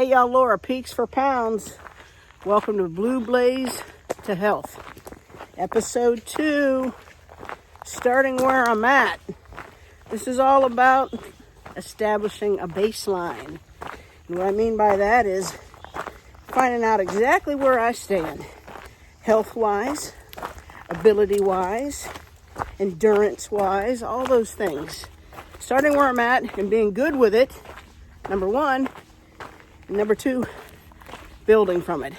Hey y'all, Laura, Peaks for Pounds. Welcome to Blue Blaze to Health. Episode 2, starting where I'm at. This is all about establishing a baseline. And what I mean by that is finding out exactly where I stand. Health-wise, ability-wise, endurance-wise, all those things. Starting where I'm at and being good with it, number one. And number two, building from it.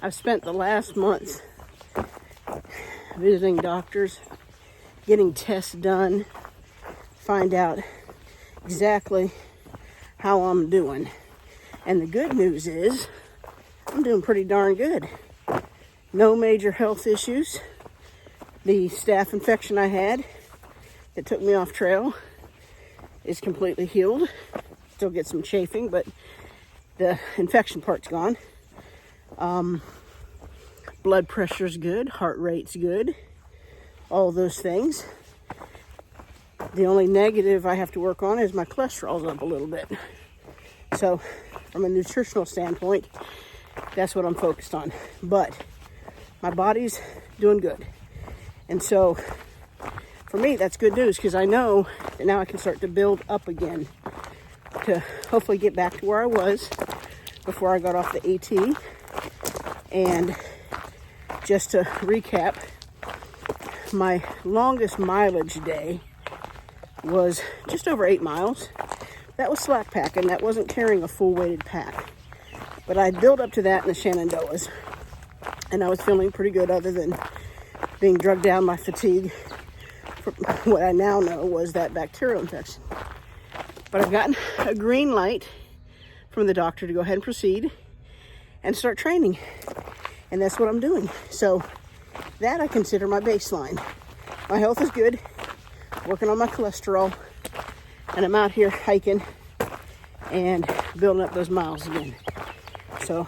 I've spent the last month visiting doctors, getting tests done, find out exactly how I'm doing. And the good news is I'm doing pretty darn good. No major health issues. The staph infection I had that took me off trail is completely healed. Still get some chafing, but the infection part's gone. Blood pressure's good, heart rate's good, all those things. The only negative I have to work on is my cholesterol's up a little bit. So from a nutritional standpoint, that's what I'm focused on. But my body's doing good. And so for me, that's good news because I know that now I can start to build up again to hopefully get back to where I was before I got off the AT. And just to recap, my longest mileage day was just over 8 miles. That was slack packing. That wasn't carrying a full weighted pack. But I built up to that in the Shenandoahs. And I was feeling pretty good other than being drugged down by fatigue from what I now know was that bacterial infection. But I've gotten a green light from the doctor to go ahead and proceed and start training. And that's what I'm doing. So that I consider my baseline. My health is good. Working on my cholesterol. And I'm out here hiking and building up those miles again. So,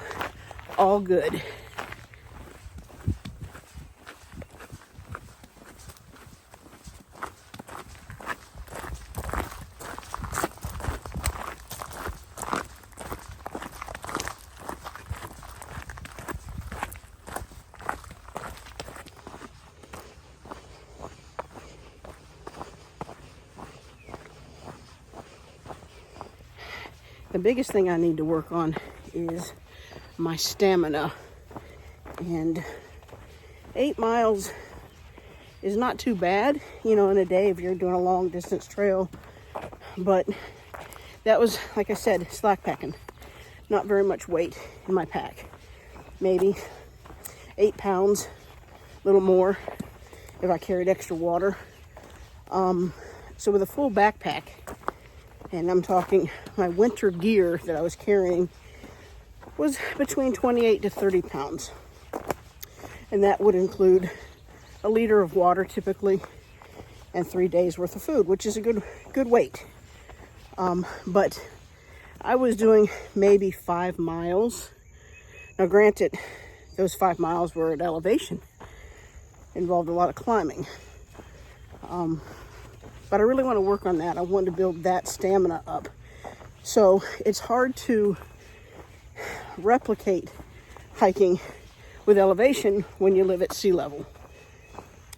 all good. The biggest thing I need to work on is my stamina. And 8 miles is not too bad, in a day if you're doing a long distance trail. But that was, like I said, slack packing. Not very much weight in my pack. Maybe 8 pounds, a little more if I carried extra water. So with a full backpack, and I'm talking my winter gear that I was carrying was between 28 to 30 pounds. And that would include a liter of water typically and 3 days worth of food, which is a good weight. But I was doing maybe 5 miles. Now granted, those 5 miles were at elevation. Involved a lot of climbing. But I really want to work on that. I want to build that stamina up. So it's hard to replicate hiking with elevation when you live at sea level.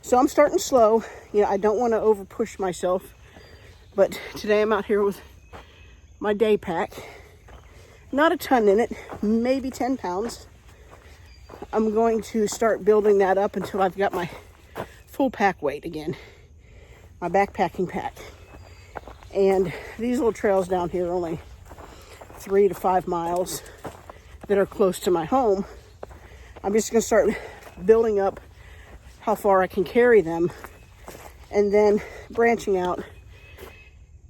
So I'm starting slow. I don't want to over push myself. But today I'm out here with my day pack. Not a ton in it, maybe 10 pounds. I'm going to start building that up until I've got my full pack weight again. My backpacking pack. And these little trails down here are only 3 to 5 miles that are close to my home. I'm just going to start building up how far I can carry them and then branching out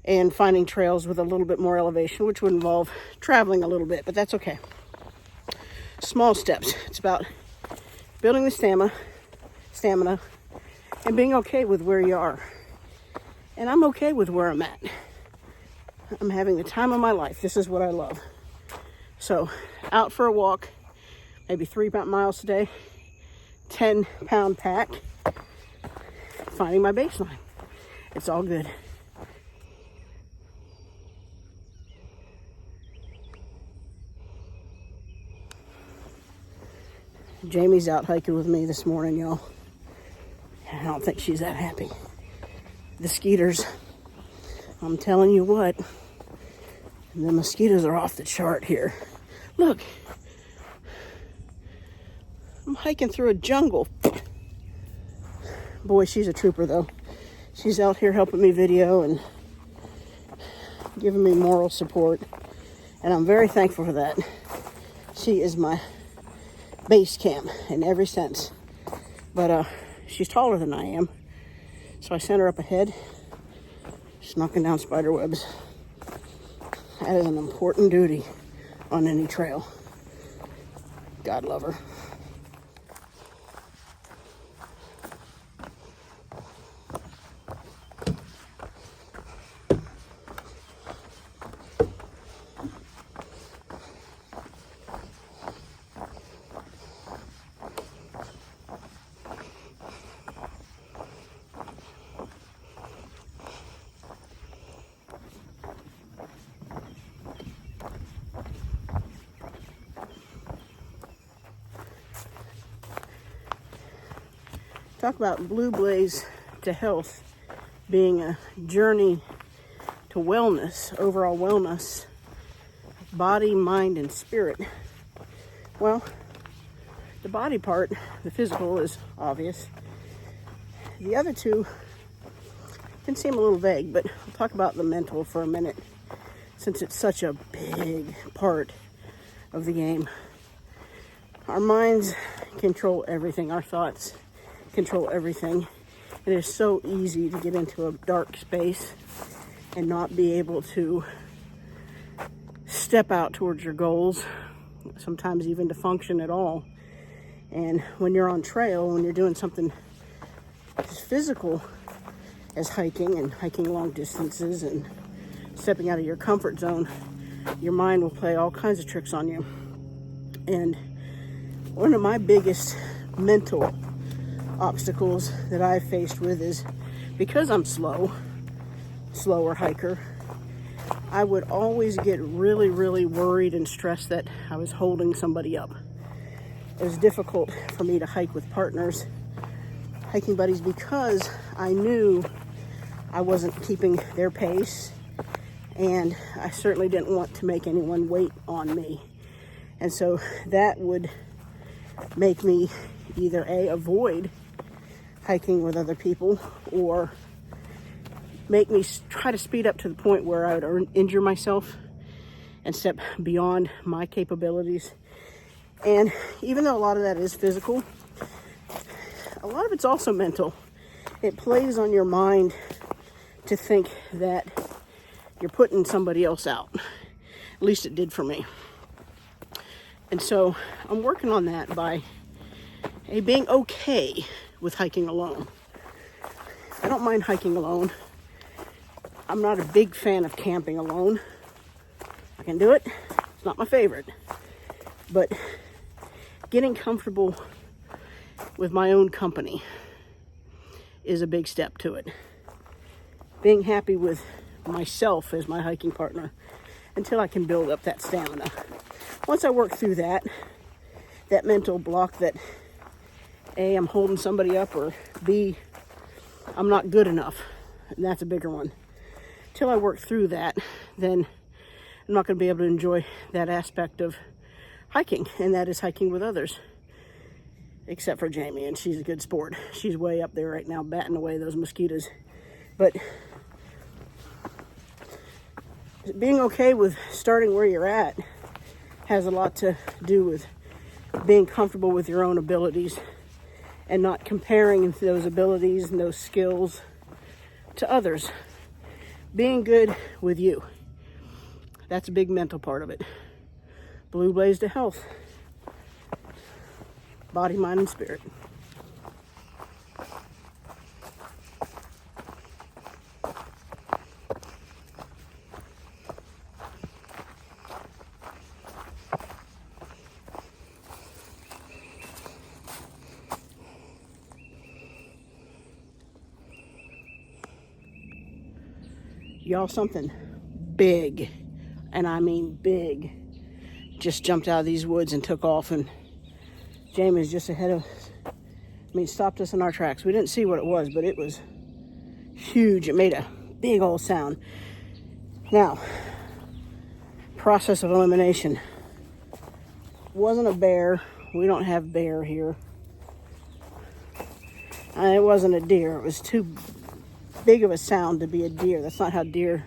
and finding trails with a little bit more elevation, which would involve traveling a little bit, but that's okay. Small steps. It's about building the stamina and being okay with where you are. And I'm okay with where I'm at. I'm having the time of my life. This is what I love. So out for a walk, maybe 3 miles today, 10-pound pack, finding my baseline. It's all good. Jamie's out hiking with me this morning, y'all. I don't think she's that happy. The skeeters, I'm telling you what, the mosquitoes are off the chart here. Look, I'm hiking through a jungle. Boy, she's a trooper though. She's out here helping me video and giving me moral support, and I'm very thankful for that. She is my base camp in every sense, but she's taller than I am, so I sent her up ahead. She's knocking down spider webs. That is an important duty on any trail. God love her. Talk about Blue Blaze to health being a journey to wellness, overall wellness, body, mind, and spirit. Well, the body part, the physical, is obvious. The other two can seem a little vague, but I'll talk about the mental for a minute, since it's such a big part of the game. Our minds control everything, our thoughts control everything. It is so easy to get into a dark space and not be able to step out towards your goals, sometimes even to function at all. And when you're on trail, when you're doing something as physical as hiking and hiking long distances and stepping out of your comfort zone, your mind will play all kinds of tricks on you. And one of my biggest mental obstacles that I've faced with is, because I'm slower hiker, I would always get really, really worried and stressed that I was holding somebody up. It was difficult for me to hike with partners, hiking buddies, because I knew I wasn't keeping their pace, and I certainly didn't want to make anyone wait on me. And so that would make me either avoid hiking with other people, or make me try to speed up to the point where I would injure myself and step beyond my capabilities. And even though a lot of that is physical, a lot of it's also mental. It plays on your mind to think that you're putting somebody else out. At least it did for me. And so I'm working on that by being okay with hiking alone. I don't mind hiking alone. I'm not a big fan of camping alone. I can do it. It's not my favorite. But getting comfortable with my own company is a big step to it. Being happy with myself as my hiking partner until I can build up that stamina. Once I work through that mental block that A, I'm holding somebody up, or B, I'm not good enough, and that's a bigger one. Till I work through that, then I'm not going to be able to enjoy that aspect of hiking, and that is hiking with others. Except for Jamie, and she's a good sport. She's way up there right now, batting away those mosquitoes. But being okay with starting where you're at has a lot to do with being comfortable with your own abilities and not comparing those abilities and those skills to others. Being good with you. That's a big mental part of it. Blue Blaze to health. Body, mind, and spirit. Y'all, something big, and I mean big, just jumped out of these woods and took off, and Jamie's just ahead of us. I mean, stopped us in our tracks. We didn't see what it was, but it was huge. It made a big old sound. Now, process of elimination. Wasn't a bear. We don't have bear here. And it wasn't a deer. It was too big of a sound to be a deer. That's not how deer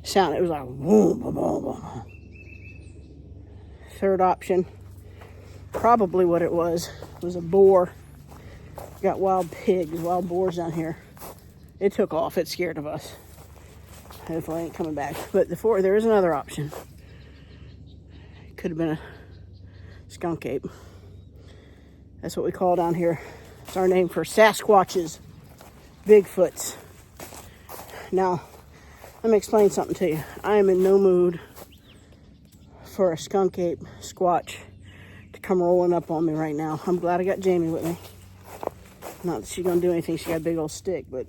sound. It was like boom, boom, boom, boom. Third option, probably what it was a boar. Got wild pigs, wild boars down here. It took off. It scared of us. Hopefully it ain't coming back. But there is another option. Could have been a skunk ape. That's what we call down here. It's our name for Sasquatches, Bigfoots. Now, let me explain something to you. I am in no mood for a skunk ape squatch to come rolling up on me right now. I'm glad I got Jamie with me. Not that she's gonna do anything. She got a big old stick, but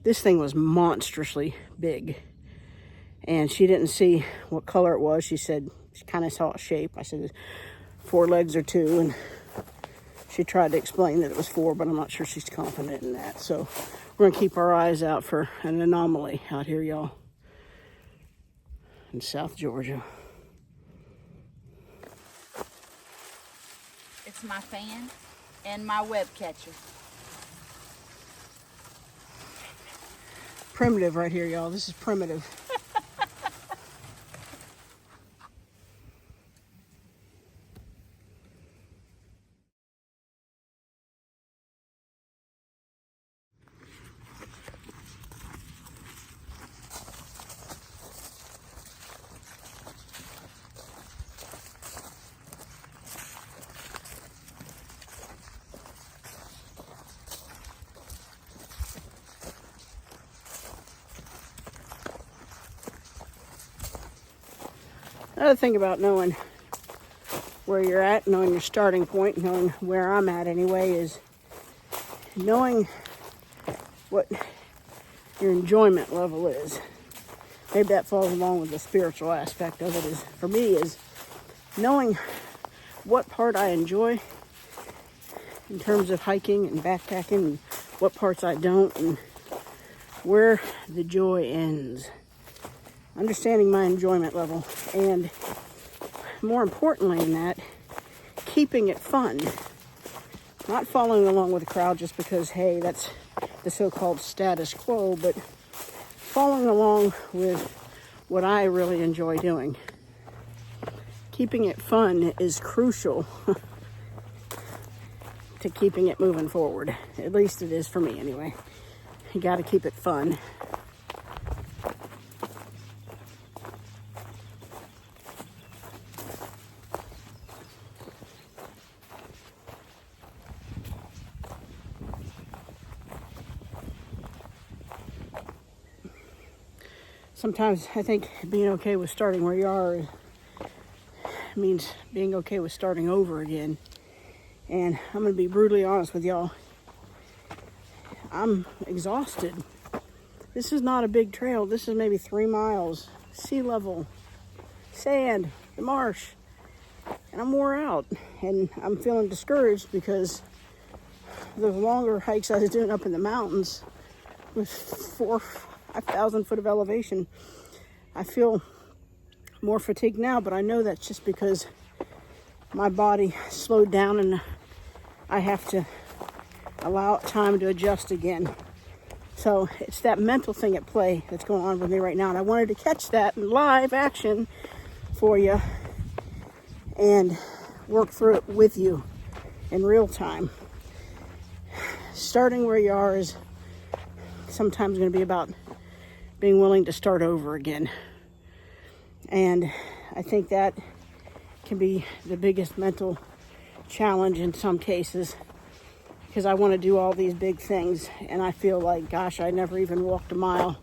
this thing was monstrously big. And she didn't see what color it was. She said she kind of saw a shape. I said 4 legs or 2, and she tried to explain that it was 4, but I'm not sure she's confident in that. So we're gonna keep our eyes out for an anomaly out here, y'all, in South Georgia. It's my fan and my web catcher. Primitive right here, y'all. This is primitive. Another thing about knowing where you're at, knowing your starting point, knowing where I'm at anyway, is knowing what your enjoyment level is. Maybe that falls along with the spiritual aspect of it. Is for me is knowing what part I enjoy in terms of hiking and backpacking, and what parts I don't, and where the joy ends. Understanding my enjoyment level, and more importantly than that, keeping it fun. Not following along with the crowd just because, hey, that's the so-called status quo, but following along with what I really enjoy doing. Keeping it fun is crucial to keeping it moving forward. At least it is for me anyway. You got to keep it fun. Sometimes I think being okay with starting where you are means being okay with starting over again. And I'm going to be brutally honest with y'all. I'm exhausted. This is not a big trail. This is maybe 3 miles. Sea level, sand, the marsh. And I'm wore out. And I'm feeling discouraged because the longer hikes I was doing up in the mountains with 5,000 foot of elevation, I feel more fatigued now, but I know that's just because my body slowed down and I have to allow it time to adjust again. So it's that mental thing at play that's going on with me right now, and I wanted to catch that in live action for you and work through it with you in real time. Starting where you are is sometimes going to be about being willing to start over again. And I think that can be the biggest mental challenge in some cases, because I want to do all these big things and I feel like, gosh, I never even walked a mile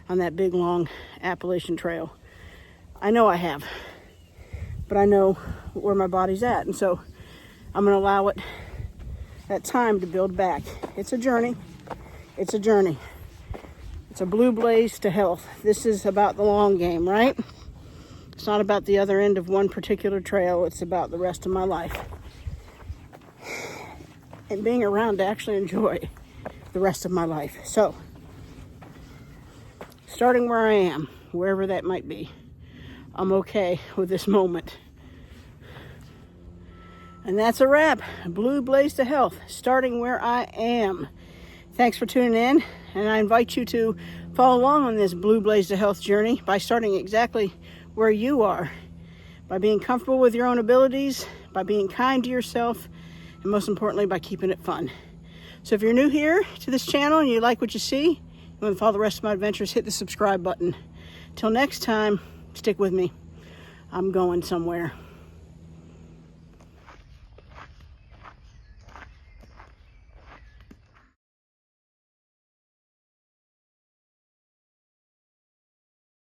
on that big long Appalachian Trail. I know I have, but I know where my body's at, and so I'm going to allow it that time to build back. It's a journey. It's a blue blaze to health. This is about the long game, right? It's not about the other end of one particular trail. It's about the rest of my life. And being around to actually enjoy the rest of my life. So, starting where I am, wherever that might be, I'm okay with this moment. And that's a wrap. Blue blaze to health, starting where I am. Thanks for tuning in, and I invite you to follow along on this blue blaze to health journey by starting exactly where you are, by being comfortable with your own abilities, by being kind to yourself, and most importantly, by keeping it fun. So if you're new here to this channel and you like what you see, you want to follow the rest of my adventures, hit the subscribe button. Till next time, stick with me. I'm going somewhere.